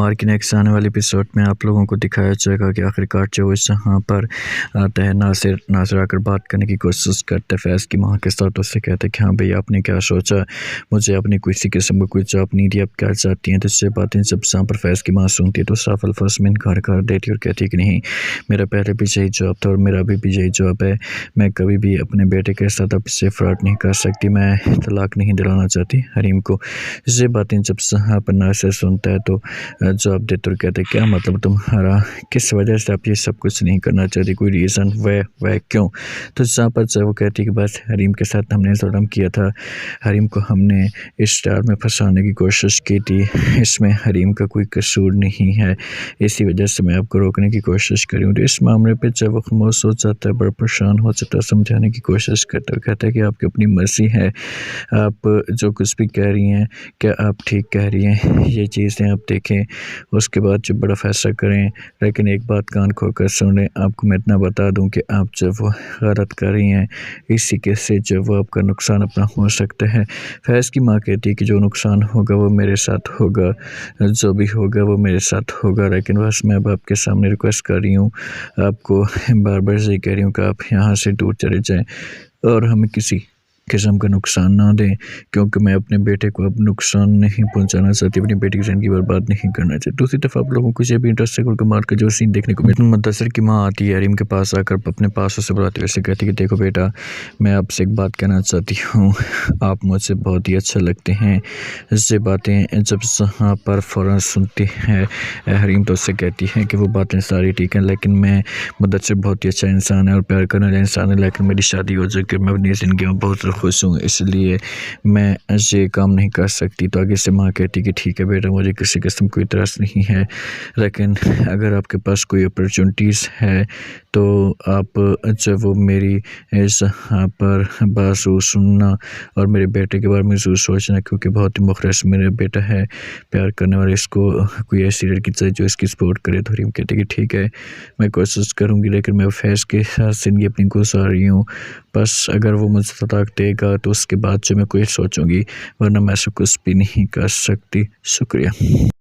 مار کے نیکسٹ آنے والے ایپیسوڈ میں آپ لوگوں کو دکھایا جائے گا کہ آخرکار جو اس یہاں پر آتا ہے ناصر آ کر بات کرنے کی کوشش کرتے فیض کی ماں کے ساتھ، اس سے کہتے کہ ہاں بھئی آپ نے کیا سوچا، مجھے اپنی کسی قسم کا کوئی جاب نہیں دی، آپ کیا چاہتی ہیں؟ تو اس سے باتیں جب یہاں پر فیض کی ماں سنتی ہے تو صاف الفاظ میں انکار کر دیتی اور کہتی کہ نہیں، میرا پہلے بھی یہی جاب تھا اور میرا ابھی بھی یہی جاب ہے، میں کبھی بھی اپنے بیٹے کے ساتھ اب سے فراڈ نہیں کر سکتی، میں طلاق نہیں دلانا چاہتی حریم کو۔ یہ باتیں جب یہاں پر ناصر سنتا ہے تو جواب دیتے اور کہتے کیا مطلب تمہارا، کس وجہ سے آپ یہ سب کچھ نہیں کرنا چاہتی، کوئی ریزن وہ کیوں؟ تو یہاں پر جب وہ کہتی کہ بس حریم کے ساتھ ہم نے ظلم کیا تھا، حریم کو ہم نے اس جال میں پھنسانے کی کوشش کی تھی، اس میں حریم کا کوئی قصور نہیں ہے، اسی وجہ سے میں آپ کو روکنے کی کوشش کری ہوں۔ تو اس معاملے پہ جب وہ خاموش ہو جاتا ہے، بڑا پریشان ہو جاتا ہے، سمجھانے کی کوشش کرتا ہے اور کہتا ہے کہ آپ کی اپنی مرضی ہے، آپ جو کچھ بھی کہہ رہی ہیں کیا آپ ٹھیک کہہ رہی ہیں، یہ چیزیں آپ دیکھیں، اس کے بعد جو بڑا فیصلہ کریں، لیکن ایک بات کان کھول کر سن لیں، آپ کو میں اتنا بتا دوں کہ آپ جب وہ غلط کر رہی ہیں، اسی کے سے جب وہ آپ کا نقصان اپنا ہو سکتا ہے۔ فیض کی ماں کہتی ہے کہ جو نقصان ہوگا وہ میرے ساتھ ہوگا، جو بھی ہوگا وہ میرے ساتھ ہوگا، لیکن بس میں اب آپ کے سامنے ریکویسٹ کر رہی ہوں، آپ کو بار بار یہ کہہ رہی ہوں کہ آپ یہاں سے دور چلے جائیں اور ہمیں کسی قسم کا نقصان نہ دیں، کیونکہ میں اپنے بیٹے کو اب نقصان نہیں پہنچانا چاہتی، اپنی بیٹی کی زندگی برباد نہیں کرنا چاہتی۔ دوسری طرف آپ لوگوں کو یہ بھی انٹرسٹنگ اور کمال کا جو سین دیکھنے کو ملتا ہے، مدثر کی ماں آتی ہے حریم کے پاس آ کر اپنے پاس اسے بلاتے ہوئے کہتی کہ دیکھو بیٹا، میں آپ سے ایک بات کہنا چاہتی ہوں، آپ مجھ سے بہت ہی اچھا لگتے ہیں۔ یہ باتیں جب یہاں پر فوراً سنتی ہے حریم تو اس سے کہتی ہے کہ وہ باتیں ساری ٹھیک ہیں، لیکن مدثر بہت ہی اچھا انسان ہے اور پیار کرنے والا انسان ہے، لیکن میری شادی ہو چکی ہے، میں اپنی زندگی میں بہت خوش ہوں، اس لیے میں یہ کام نہیں کر سکتی۔ تو آگے سے ماں کہتی کہ ٹھیک ہے بیٹا، مجھے کسی قسم کوئی اعتراض نہیں ہے، لیکن اگر آپ کے پاس کوئی اپرچونٹیز ہے تو آپ جو وہ میری یہاں پر بات سننا اور میرے بیٹے کے بارے میں ضرور سوچنا، کیونکہ بہت ہی مخلص میرا بیٹا ہے، پیار کرنے والے، اس کو کوئی ایسی لڑکی چاہیے جو اس کی سپورٹ کرے۔ تو حریم کہتے کہ ٹھیک ہے، میں کوشش کروں گی، لیکن میں فیض کے ساتھ زندگی اپنی گزار رہی ہوں، بس اگر وہ مجھے طلاق دے گا تو اس کے بعد جو میں کوئی سوچوں گی، ورنہ میں ایسا کچھ بھی نہیں کر سکتی۔ شکریہ۔